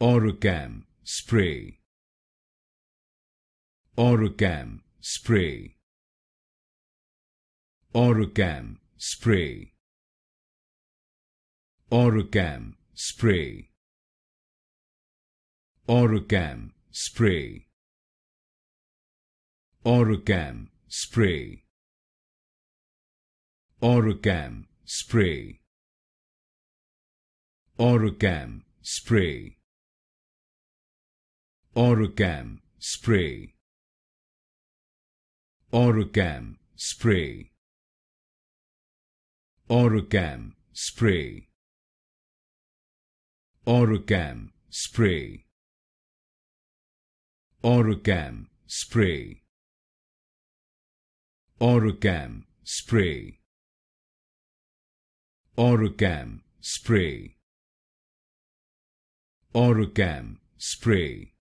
OroCAM Spray. OroCAM Spray. OroCAM Spray. OroCAM Spray. OroCAM Spray. OroCAM Spray. OroCAM Spray. OroCAM Spray. OroCAM Spray. OroCAM Spray. OroCAM Spray. OroCAM Spray. OroCAM Spray. OroCAM Spray. OroCAM Spray. OroCAM Spray.